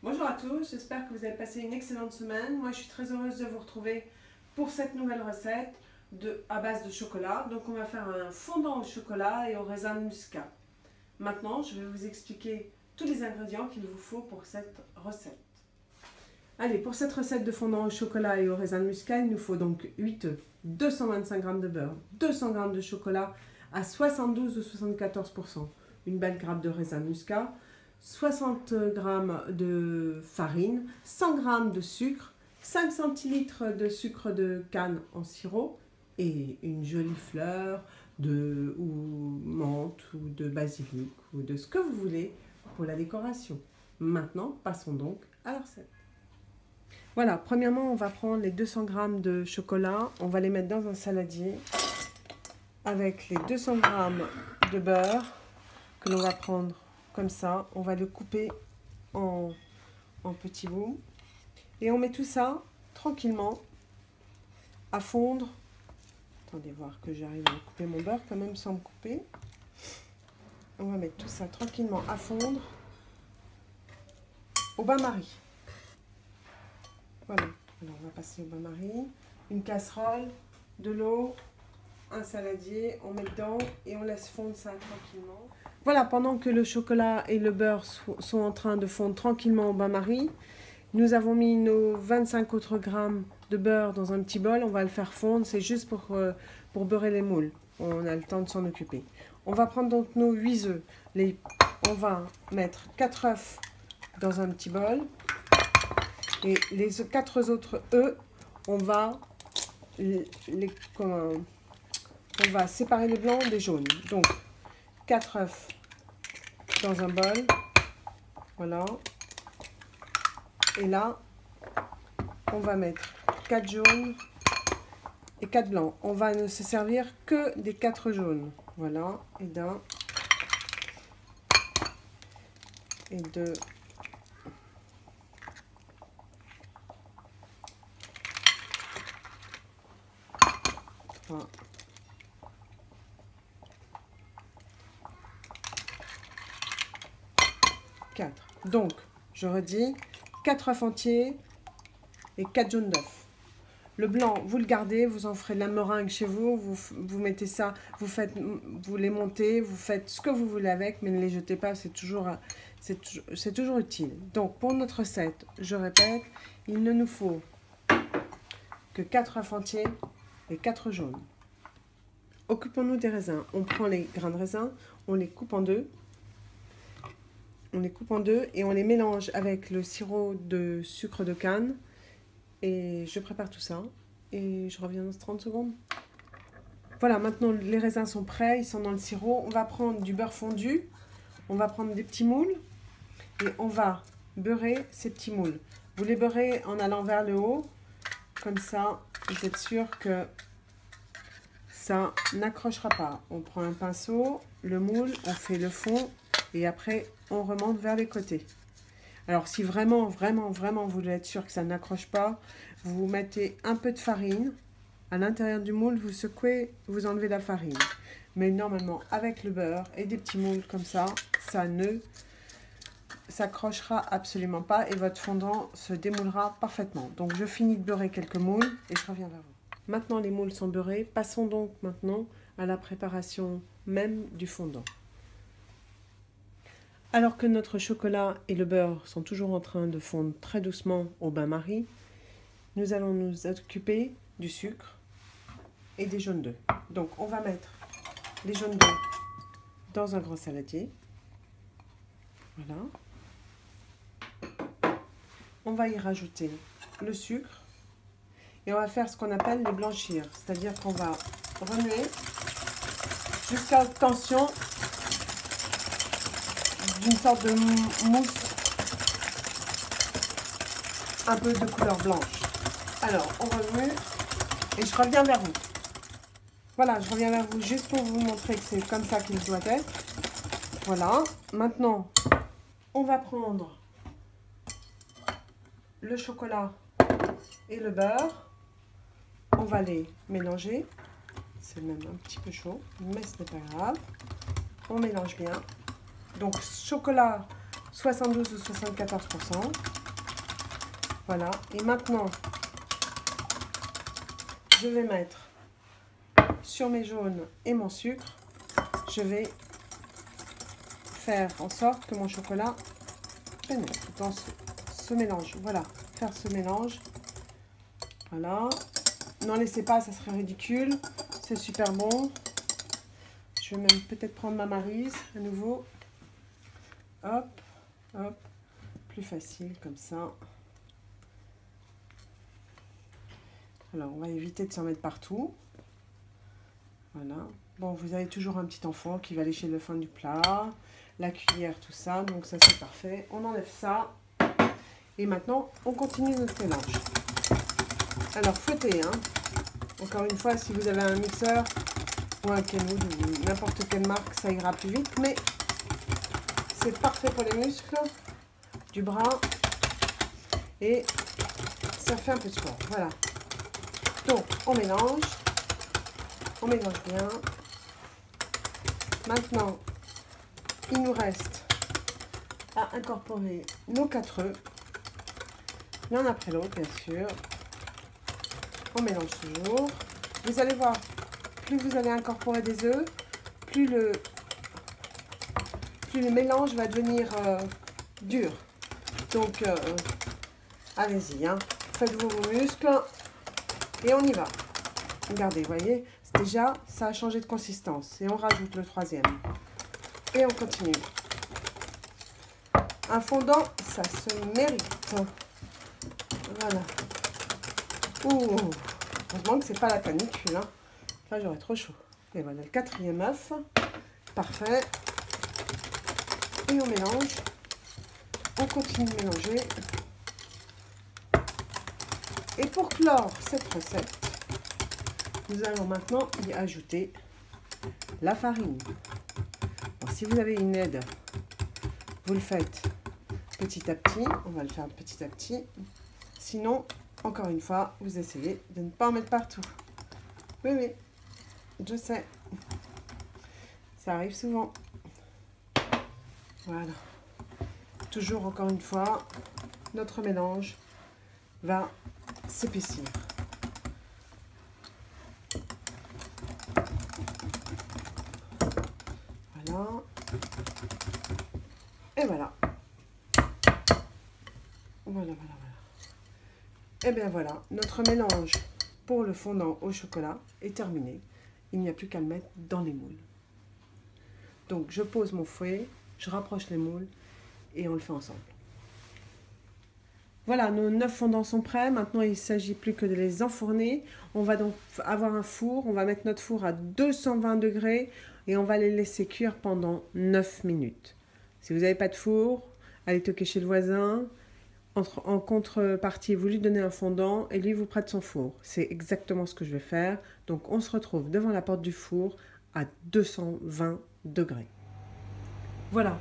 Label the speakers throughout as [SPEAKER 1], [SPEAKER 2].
[SPEAKER 1] Bonjour à tous, j'espère que vous avez passé une excellente semaine. Moi je suis très heureuse de vous retrouver pour cette nouvelle recette à base de chocolat. Donc on va faire un fondant au chocolat et au raisin de muscat. Maintenant je vais vous expliquer tous les ingrédients qu'il vous faut pour cette recette. Allez, pour cette recette de fondant au chocolat et au raisin de muscat, il nous faut donc 8 œufs, 225 g de beurre, 200 g de chocolat à 72 ou 74%, une belle grappe de raisin de muscat, 60 g de farine, 100 g de sucre, 5 centilitres de sucre de canne en sirop et une jolie fleur ou menthe ou de basilic ou de ce que vous voulez pour la décoration. Maintenant, passons donc à la recette. Voilà, premièrement, on va prendre les 200 g de chocolat, on va les mettre dans un saladier avec les 200 g de beurre que l'on va prendre comme ça. On va le couper en petits bouts et on met tout ça tranquillement à fondre. Attendez voir que j'arrive à couper mon beurre quand même sans me couper. On va mettre tout ça tranquillement à fondre au bain-marie. Voilà, alors on va passer au bain-marie, une casserole, de l'eau, un saladier, on met dedans et on laisse fondre ça tranquillement. Voilà, pendant que le chocolat et le beurre sont en train de fondre tranquillement au bain-marie, nous avons mis nos 25 autres grammes de beurre dans un petit bol, on va le faire fondre, c'est juste pour beurrer les moules, on a le temps de s'en occuper. On va prendre donc nos 8 œufs, on va mettre 4 œufs dans un petit bol. Et les 4 autres œufs, on va séparer les blancs des jaunes. Donc, 4 œufs dans un bol. Voilà. Et là, on va mettre 4 jaunes et 4 blancs. On va ne se servir que des 4 jaunes. Voilà. Et d'un. Et deux. 3, 4. Donc, je redis, 4 œufs entiers et 4 jaunes d'œufs. Le blanc, vous le gardez, vous en ferez de la meringue chez vous, vous mettez ça, vous les montez, vous faites ce que vous voulez avec, mais ne les jetez pas, c'est toujours utile. Donc, pour notre recette, je répète, il ne nous faut que 4 œufs entiers et 4 jaunes. Occupons-nous des raisins. On prend les grains de raisin, on les coupe en deux. On les coupe en deux et on les mélange avec le sirop de sucre de canne. Et je prépare tout ça et je reviens dans 30 secondes. Voilà, maintenant les raisins sont prêts, ils sont dans le sirop. On va prendre du beurre fondu, on va prendre des petits moules et on va beurrer ces petits moules. Vous les beurrez en allant vers le haut, comme ça, vous êtes sûr que ça n'accrochera pas. On prend un pinceau, le moule, on fait le fond et après on remonte vers les côtés. Alors si vraiment vous voulez être sûr que ça n'accroche pas, vous mettez un peu de farine à l'intérieur du moule, vous secouez, vous enlevez la farine. Mais normalement avec le beurre et des petits moules comme ça, ça ne s'accrochera absolument pas et votre fondant se démoulera parfaitement. Donc je finis de beurrer quelques moules et je reviens vers vous. Maintenant les moules sont beurrés, passons donc maintenant à la préparation même du fondant. Alors que notre chocolat et le beurre sont toujours en train de fondre très doucement au bain-marie, nous allons nous occuper du sucre et des jaunes d'œufs. Donc on va mettre les jaunes d'œufs dans un grand saladier. Voilà. On va y rajouter le sucre. Et on va faire ce qu'on appelle les blanchir, c'est-à-dire qu'on va remuer jusqu'à obtention d'une sorte de mousse un peu de couleur blanche. Alors, on remue et je reviens vers vous. Voilà, je reviens vers vous juste pour vous montrer que c'est comme ça qu'il doit être. Voilà, maintenant, on va prendre le chocolat et le beurre. On va les mélanger. C'est même un petit peu chaud, mais ce n'est pas grave. On mélange bien. Donc chocolat, 72 ou 74%. Voilà. Et maintenant, je vais mettre sur mes jaunes et mon sucre, je vais faire en sorte que mon chocolat pénètre dans ce mélange. Voilà, faire ce mélange. Voilà. N'en laissez pas, ça serait ridicule. C'est super bon. Je vais même peut-être prendre ma maryse à nouveau. Hop, hop. Plus facile comme ça. Alors, on va éviter de s'en mettre partout. Voilà. Bon, vous avez toujours un petit enfant qui va lécher le fond du plat, la cuillère, tout ça. Donc ça, c'est parfait. On enlève ça. Et maintenant, on continue notre mélange. Alors, fouettez, hein. Encore une fois, si vous avez un mixeur ou un Kenwood ou n'importe quelle marque, ça ira plus vite. Mais c'est parfait pour les muscles du bras. Et ça fait un peu de sport. Voilà. Donc, on mélange bien. Maintenant, il nous reste à incorporer nos 4 œufs, l'un après l'autre, bien sûr. On mélange toujours. Vous allez voir, plus vous allez incorporer des œufs, plus le mélange va devenir dur. Donc, allez-y, hein. Faites-vous vos muscles et on y va. Regardez, vous voyez, déjà, ça a changé de consistance. Et on rajoute le 3e. Et on continue. Un fondant, ça se mérite. Voilà. Ouh, heureusement que c'est pas la canicule. Hein. Là, j'aurais trop chaud. Et voilà, le 4e œuf. Parfait. Et on mélange. On continue de mélanger. Et pour clore cette recette, nous allons maintenant y ajouter la farine. Alors, si vous avez une aide, vous le faites petit à petit. On va le faire petit à petit. Sinon, encore une fois, vous essayez de ne pas en mettre partout. Oui, oui, je sais. Ça arrive souvent. Voilà. Toujours, encore une fois, notre mélange va s'épaissir. Voilà. Et voilà. Voilà, voilà, voilà. Et bien voilà, notre mélange pour le fondant au chocolat est terminé. Il n'y a plus qu'à le mettre dans les moules. Donc je pose mon fouet, je rapproche les moules et on le fait ensemble. Voilà, nos 9 fondants sont prêts. Maintenant, il ne s'agit plus que de les enfourner. On va donc avoir un four. On va mettre notre four à 220 degrés et on va les laisser cuire pendant 9 minutes. Si vous n'avez pas de four, allez toquer chez le voisin. En contrepartie, vous lui donnez un fondant et lui vous prête son four. C'est exactement ce que je vais faire. Donc, on se retrouve devant la porte du four à 220 degrés. Voilà,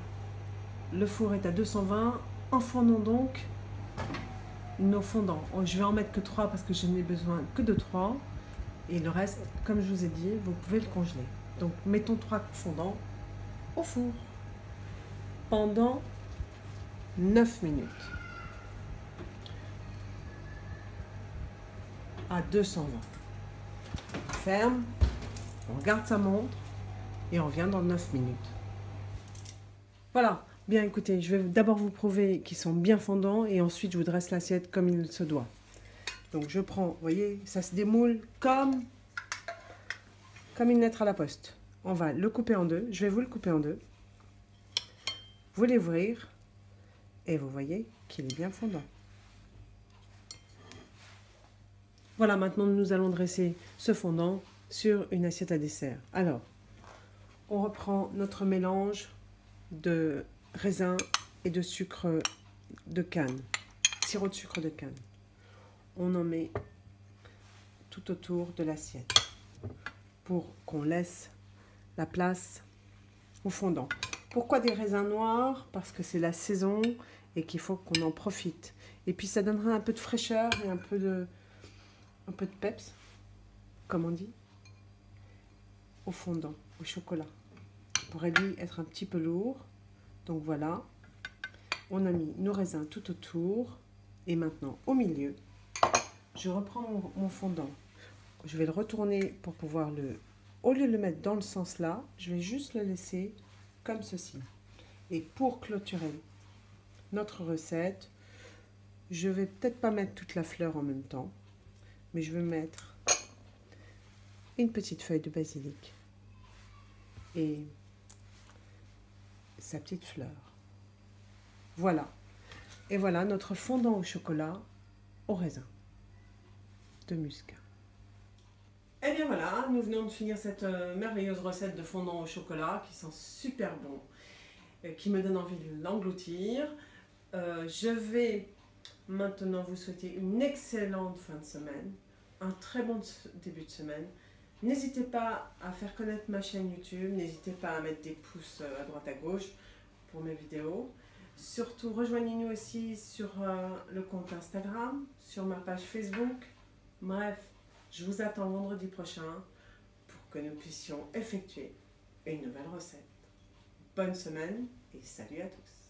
[SPEAKER 1] le four est à 220. Enfournons donc nos fondants. Je vais en mettre que 3 parce que je n'ai besoin que de 3. Et le reste, comme je vous ai dit, vous pouvez le congeler. Donc, mettons 3 fondants au four pendant 9 minutes. À 220. On ferme, on regarde sa montre et on revient dans 9 minutes. Voilà, bien écoutez, je vais d'abord vous prouver qu'ils sont bien fondants et ensuite je vous dresse l'assiette comme il se doit. Donc je prends, vous voyez, ça se démoule comme une lettre à la poste. On va le couper en deux, je vais vous le couper en deux. Vous l'ouvrir et vous voyez qu'il est bien fondant. Voilà, maintenant nous allons dresser ce fondant sur une assiette à dessert. Alors, on reprend notre mélange de raisin et de sucre de canne, sirop de sucre de canne. On en met tout autour de l'assiette pour qu'on laisse la place au fondant. Pourquoi des raisins noirs? Parce que c'est la saison et qu'il faut qu'on en profite. Et puis ça donnera un peu de fraîcheur et un peu de peps, comme on dit, au fondant, au chocolat. Il pourrait lui être un petit peu lourd. Donc voilà. On a mis nos raisins tout autour. Et maintenant, au milieu, je reprends mon fondant. Je vais le retourner pour pouvoir le... Au lieu de le mettre dans le sens là, je vais juste le laisser comme ceci. Et pour clôturer notre recette, je vais peut-être pas mettre toute la fleur en même temps, mais je vais mettre une petite feuille de basilic et sa petite fleur. Voilà. Et voilà notre fondant au chocolat au raisin de muscat. Et bien voilà, nous venons de finir cette merveilleuse recette de fondant au chocolat qui sent super bon, qui me donne envie de l'engloutir. Je vais maintenant vous souhaiter une excellente fin de semaine, un très bon début de semaine. N'hésitez pas à faire connaître ma chaîne YouTube, n'hésitez pas à mettre des pouces à droite à gauche pour mes vidéos. Surtout, rejoignez-nous aussi sur le compte Instagram, sur ma page Facebook. Bref, je vous attends vendredi prochain pour que nous puissions effectuer une nouvelle recette. Bonne semaine et salut à tous!